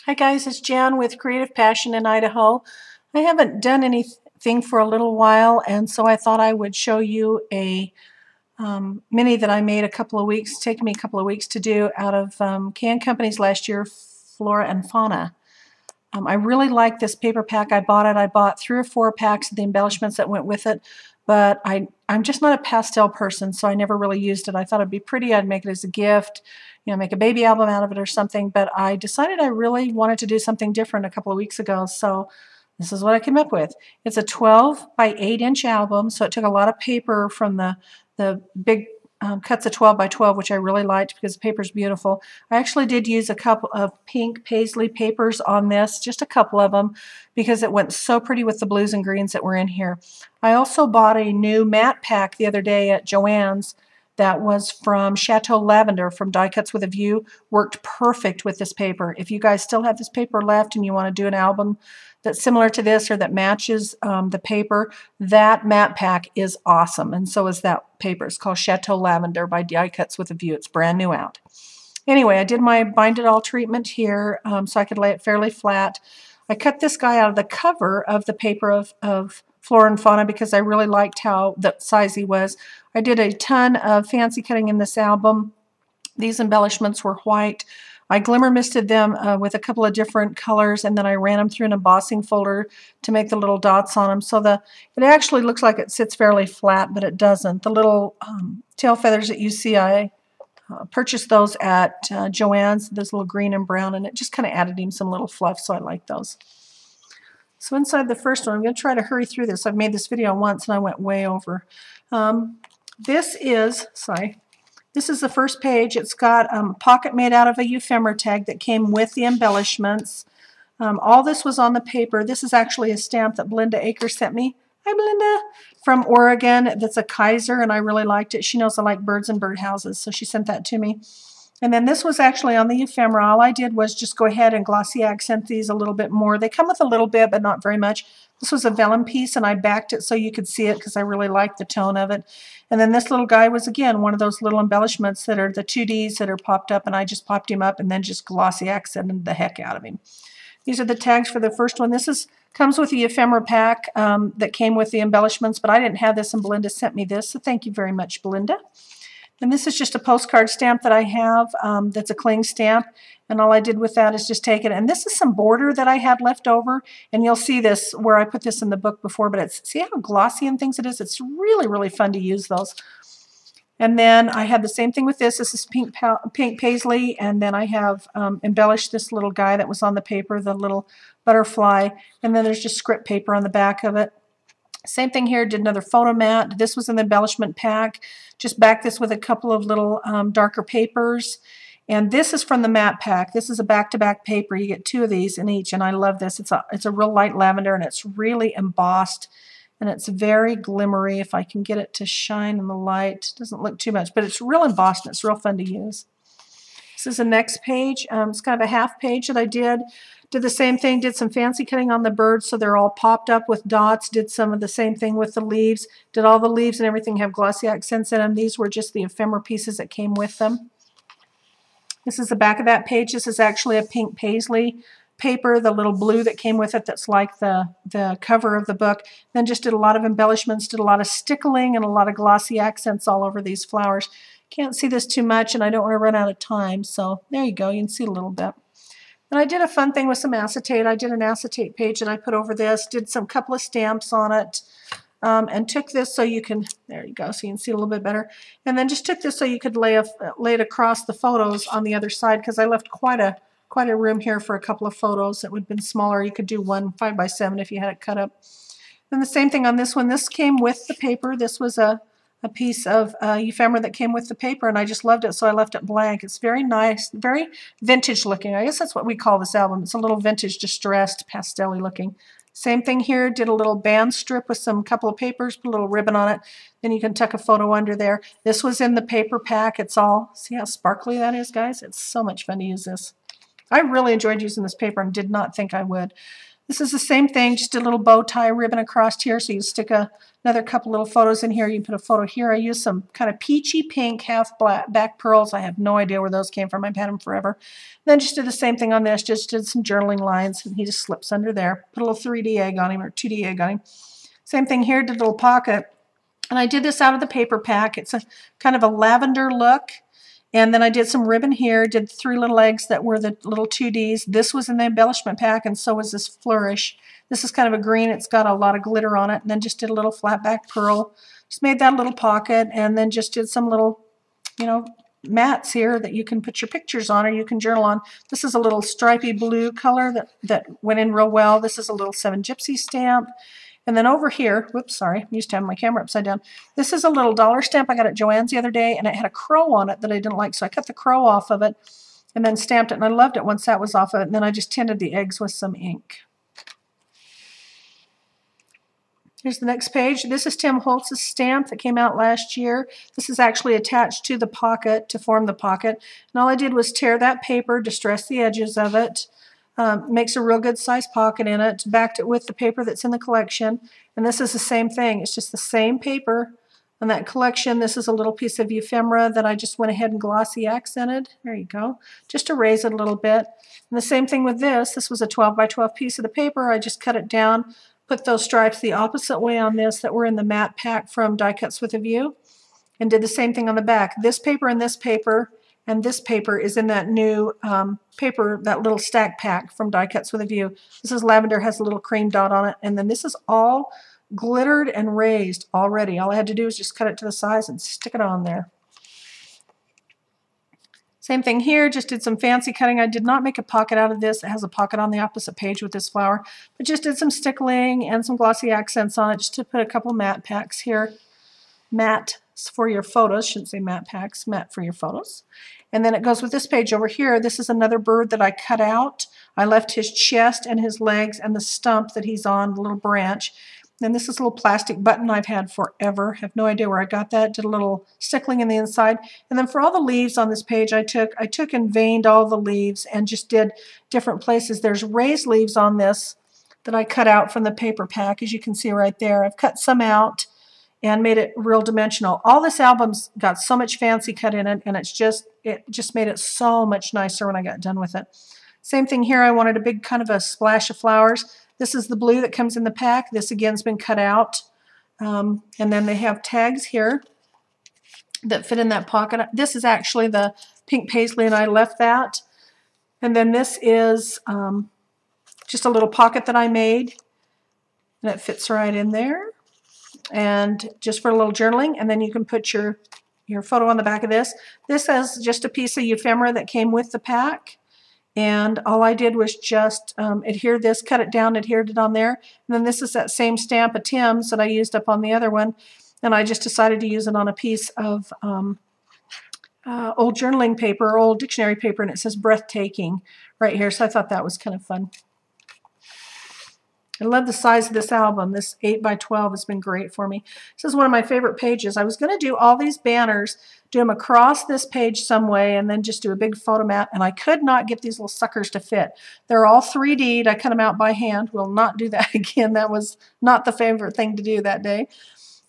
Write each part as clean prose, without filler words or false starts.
Hi guys, it's Jan with Creative Passion in Idaho. I haven't done anything for a little while, and so I thought I would show you a mini that I made taken me a couple of weeks to do out of Kay&Company's last year, Flora and Fauna. I really like this paper pack. I bought 3 or 4 packs of the embellishments that went with it, but I'm just not a pastel person, so I never really used it. I thought it'd be pretty. I'd make it as a gift, make a baby album out of it or something, but I decided I really wanted to do something different a couple of weeks ago, so this is what I came up with. It's a 12 by 8 inch album, so it took a lot of paper from the big cuts of 12 by 12, which I really liked because the paper is beautiful. I actually did use a couple of pink paisley papers on this, just a couple of them, because it went so pretty with the blues and greens that were in here. I also bought a new matte pack the other day at Joann's that was from Chateau Lavender from Die Cuts with a View. Worked perfect with this paper. If you guys still have this paper left and you want to do an album that's similar to this or that matches the paper, that matte pack is awesome, and so is that paper. It's called Chateau Lavender by Die Cuts with a View. It's brand new out. Anyway, I did my bind it all treatment here so I could lay it fairly flat. I cut this guy out of the cover of the paper of Flora and Fauna because I really liked how the size he was. I did a ton of fancy cutting in this album. These embellishments were white. I glimmer misted them with a couple of different colors, and then I ran them through an embossing folder to make the little dots on them. So it actually looks like it sits fairly flat, but it doesn't. The little tail feathers that you see, I purchased those at Joann's, those little green and brown, and it just kind of added him some little fluff, so I like those. So inside the first one, I'm going to try to hurry through this. I've made this video once and I went way over. This is the first page. It's got a pocket made out of a ephemera tag that came with the embellishments. All this was on the paper. This is actually a stamp that Belinda Akers sent me. Hi, Belinda. From Oregon. That's a Kaiser, and I really liked it. She knows I like birds and birdhouses, so she sent that to me. And then this was actually on the ephemera. All I did was just go ahead and glossy accent these a little bit more. They come with a little bit, but not very much. This was a vellum piece, and I backed it so you could see it because I really liked the tone of it. And then this little guy was, again, one of those little embellishments that are the 2Ds that are popped up, and I just popped him up and then just glossy accented the heck out of him. These are the tags for the first one. This comes with the ephemera pack that came with the embellishments, but I didn't have this, and Belinda sent me this, so thank you very much, Belinda. And this is just a postcard stamp that I have that's a cling stamp, and all I did with that is just take it. And this is some border that I had left over, and you'll see this where I put this in the book before, but see how glossy and things it is? It's really, really fun to use those. And then I had the same thing with this. This is pink paisley, and then I have embellished this little guy that was on the paper, the little butterfly, and then there's just script paper on the back of it. Same thing here, did another photo mat. This was an embellishment pack. Just backed this with a couple of little darker papers. And this is from the matte pack. This is a back-to-back paper. You get 2 of these in each, and I love this. It's a real light lavender, and it's really embossed, and it's very glimmery. If I can get it to shine in the light, it doesn't look too much, but it's real embossed, and it's real fun to use. This is the next page. It's kind of a half page that I did. Did the same thing, did some fancy cutting on the birds so they're all popped up with dots, did some of the same thing with the leaves, did all the leaves and everything have glossy accents in them. These were just the ephemera pieces that came with them. This is the back of that page. This is actually a pink paisley paper, the little blue that came with it that's like the cover of the book. Then just did a lot of embellishments, did a lot of stickling and a lot of glossy accents all over these flowers. Can't see this too much and I don't want to run out of time, so there you go, you can see a little bit. And I did a fun thing with some acetate. I did an acetate page that I put over this, did some couple of stamps on it, and took this so you can, there you go, so you can see a little bit better. And then just took this so you could lay it across the photos on the other side because I left quite a room here for a couple of photos that would have been smaller. You could do one 5 by 7 if you had it cut up. And the same thing on this one. This came with the paper. This was a piece of ephemera that came with the paper, and I just loved it, so I left it blank. It's very nice, very vintage looking. I guess that's what we call this album. It's a little vintage, distressed, pastel-y looking. Same thing here, did a little band strip with some couple of papers, put a little ribbon on it. Then you can tuck a photo under there. This was in the paper pack. It's all, see how sparkly that is, guys? It's so much fun to use this. I really enjoyed using this paper and did not think I would. This is the same thing, just a little bow tie ribbon across here, so you stick another couple little photos in here. You can put a photo here. I used some kind of peachy pink half black back pearls. I have no idea where those came from. I've had them forever. Then just did the same thing on this, just did some journaling lines, and he just slips under there. Put a little 3D egg on him, or 2D egg on him. Same thing here, did a little pocket. And I did this out of the paper pack. It's a kind of a lavender look. And then I did some ribbon here, did 3 little eggs that were the little 2Ds. This was in the embellishment pack, and so was this flourish. This is kind of a green. It's got a lot of glitter on it. And then just did a little flat back pearl. Just made that little pocket, and then just did some little, you know, mats here that you can put your pictures on or you can journal on. This is a little stripy blue color that went in real well. This is a little 7 Gypsy stamp. And then over here, whoops, sorry, I'm used to having my camera upside down. This is a little dollar stamp I got at Joann's the other day, and it had a crow on it that I didn't like, so I cut the crow off of it and then stamped it, and I loved it once that was off of it, and then I just tinted the eggs with some ink. Here's the next page. This is Tim Holtz's stamp that came out last year. This is actually attached to the pocket to form the pocket, and all I did was tear that paper, distress the edges of it, makes a real good size pocket in it, backed it with the paper that's in the collection, and this is the same thing. It's just the same paper on that collection. This is a little piece of ephemera that I just went ahead and glossy accented. There you go, just to raise it a little bit. And the same thing with this. This was a 12 by 12 piece of the paper. I just cut it down, put those stripes the opposite way on this that were in the matte pack from Die Cuts with a View, and did the same thing on the back. This paper and this paper and this paper is in that new paper, that little stack pack from Die Cuts with a View. This is lavender, has a little cream dot on it, and then this is all glittered and raised already. All I had to do was just cut it to the size and stick it on there. Same thing here, just did some fancy cutting. I did not make a pocket out of this. It has a pocket on the opposite page with this flower, but just did some stickling and some glossy accents on it just to put a couple matte packs here. Matte for your photos, shouldn't say matte packs, matte for your photos. And then it goes with this page over here. This is another bird that I cut out. I left his chest and his legs and the stump that he's on, the little branch. And this is a little plastic button I've had forever. Have no idea where I got that. Did a little stickling in the inside. And then for all the leaves on this page, I took and veined all the leaves and just did different places. There's raised leaves on this that I cut out from the paper pack, as you can see right there. I've cut some out and made it real dimensional. All this album's got so much fancy cut in it, and it just made it so much nicer when I got done with it. Same thing here. I wanted a big kind of a splash of flowers. This is the blue that comes in the pack. This again's been cut out. And then they have tags here that fit in that pocket. This is actually the pink paisley, and I left that. And then this is just a little pocket that I made, and it fits right in there. And just for a little journaling, and then you can put your photo on the back of this. This has just a piece of ephemera that came with the pack, and all I did was just adhere this, cut it down, adhered it on there. And then this is that same stamp of Tim's that I used up on the other one, and I just decided to use it on a piece of old journaling paper, or old dictionary paper, and it says breathtaking right here, so I thought that was kind of fun. I love the size of this album. This 8 by 12 has been great for me. This is one of my favorite pages. I was going to do all these banners, do them across this page some way, and then just do a big photo mat, and I could not get these little suckers to fit. They're all 3D'd. I cut them out by hand. Will not do that again. That was not the favorite thing to do that day.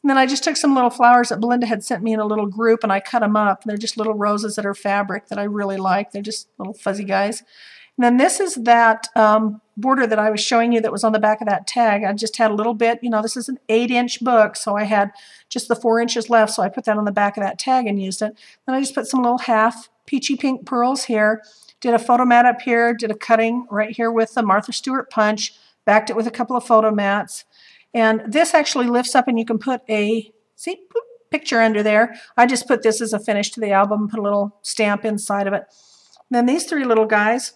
And then I just took some little flowers that Belinda had sent me in a little group, and I cut them up. They're just little roses that are fabric that I really like. They're just little fuzzy guys. And then this is that border that I was showing you that was on the back of that tag. I just had a little bit, you know, this is an 8-inch book, so I had just the 4 inches left, so I put that on the back of that tag and used it. Then I just put some little half peachy pink pearls here, did a photo mat up here, did a cutting right here with the Martha Stewart punch, backed it with a couple of photo mats. And this actually lifts up and you can put a, see, picture under there. I just put this as a finish to the album, put a little stamp inside of it. And then these 3 little guys,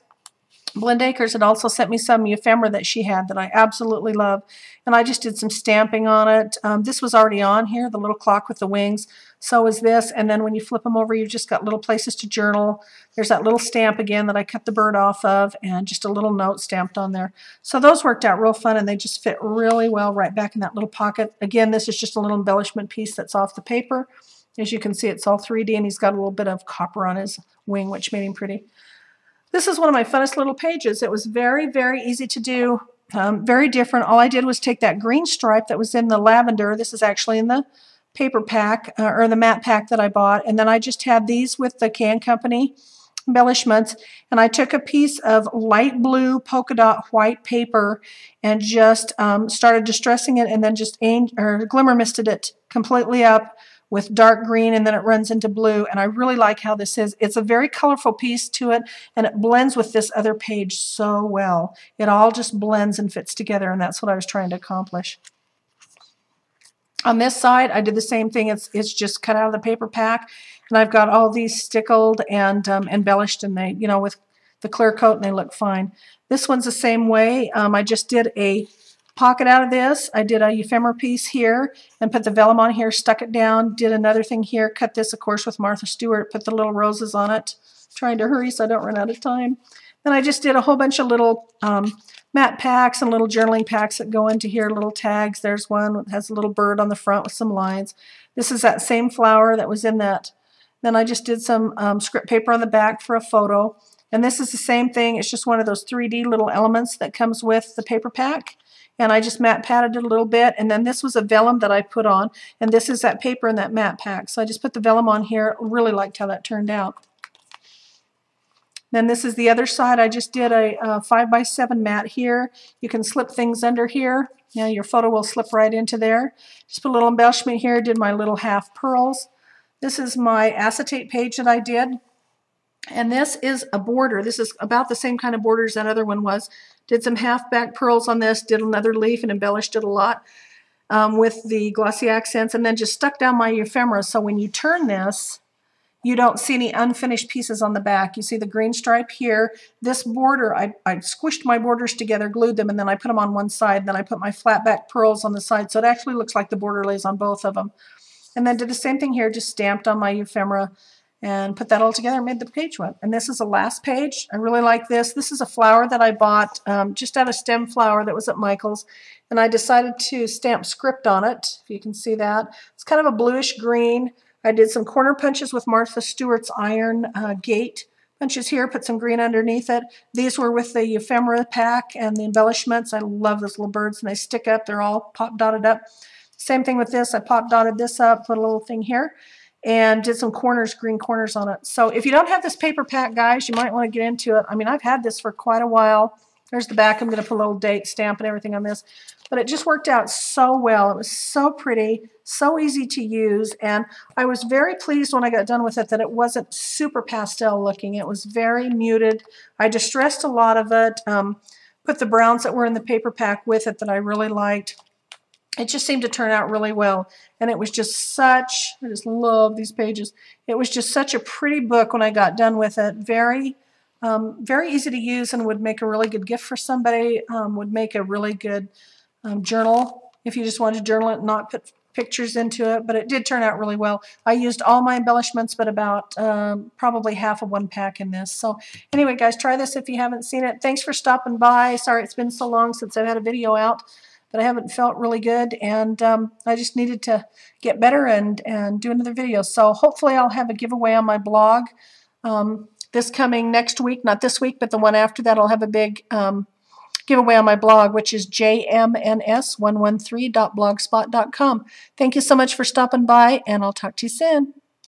Belinda Akers had also sent me some ephemera that she had that I absolutely love, and I just did some stamping on it. This was already on here, the little clock with the wings. So is this, and then when you flip them over, you've just got little places to journal. There's that little stamp again that I cut the bird off of, and just a little note stamped on there. So those worked out real fun, and they just fit really well right back in that little pocket. Again, this is just a little embellishment piece that's off the paper. As you can see, it's all 3D, and he's got a little bit of copper on his wing, which made him pretty. This is one of my funnest little pages. It was very, very easy to do. very different. All I did was take that green stripe that was in the lavender. This is actually in the paper pack or the matte pack that I bought, and then I just had these with the Kay&Company embellishments, and I took a piece of light blue polka dot white paper and just started distressing it, and then just glimmer misted it completely up with dark green, and then it runs into blue. And I really like how this is. It's a very colorful piece to it, and it blends with this other page so well. It all just blends and fits together, and that's what I was trying to accomplish. On this side, I did the same thing. It's just cut out of the paper pack, and I've got all these stickled and embellished, and they, you know, with the clear coat, and they look fine. This one's the same way. I just did a pocket out of this. I did a ephemera piece here and put the vellum on here, stuck it down, did another thing here, cut this, of course, with Martha Stewart, put the little roses on it, trying to hurry so I don't run out of time. Then I just did a whole bunch of little matte packs and little journaling packs that go into here, little tags. There's one that has a little bird on the front with some lines. This is that same flower that was in that. Then I just did some script paper on the back for a photo. And this is the same thing. It's just one of those 3D little elements that comes with the paper pack. And I just matte patted it a little bit. And then this was a vellum that I put on. And this is that paper in that matte pack. So I just put the vellum on here. Really liked how that turned out. Then this is the other side. I just did a 5x7 mat here. You can slip things under here. Now your photo will slip right into there. Just put a little embellishment here. Did my little half pearls. This is my acetate page that I did. And this is a border. This is about the same kind of border as that other one was. Did some half back pearls on this. Did another leaf and embellished it a lot with the glossy accents. And then just stuck down my ephemera. So when you turn this, you don't see any unfinished pieces on the back. You see the green stripe here. This border, I squished my borders together, glued them, and then I put them on one side. Then I put my flat back pearls on the side. So it actually looks like the border lays on both of them. And then did the same thing here, just stamped on my ephemera and put that all together and made the page one. And this is the last page. I really like this. This is a flower that I bought just out of stem flower that was at Michael's. And I decided to stamp script on it, if you can see that. It's kind of a bluish green. I did some corner punches with Martha Stewart's iron gate punches here, put some green underneath it. These were with the ephemera pack and the embellishments. I love those little birds, and they stick up. They're all pop dotted up. Same thing with this. I pop dotted this up, put a little thing here, and did some corners, green corners on it. So if you don't have this paper pack, guys, you might want to get into it. I mean, I've had this for quite a while. There's the back. I'm going to put a little date stamp and everything on this. But it just worked out so well. It was so pretty, so easy to use. And I was very pleased when I got done with it that it wasn't super pastel looking. It was very muted. I distressed a lot of it, put the browns that were in the paper pack with it that I really liked. It just seemed to turn out really well. And it was just such, I just love these pages. It was just such a pretty book when I got done with it. Very easy to use, and would make a really good gift for somebody, would make a really good journal if you just wanted to journal it and not put pictures into it. But it did turn out really well. I used all my embellishments, but about probably half of one pack in this. So anyway, guys, try this if you haven't seen it. Thanks for stopping by. Sorry it's been so long since I've had a video out, but I haven't felt really good, and I just needed to get better and do another video. So hopefully I'll have a giveaway on my blog this coming next week. Not this week, but the one after that. I'll have a big giveaway on my blog, which is jmns113.blogspot.com. Thank you so much for stopping by, and I'll talk to you soon.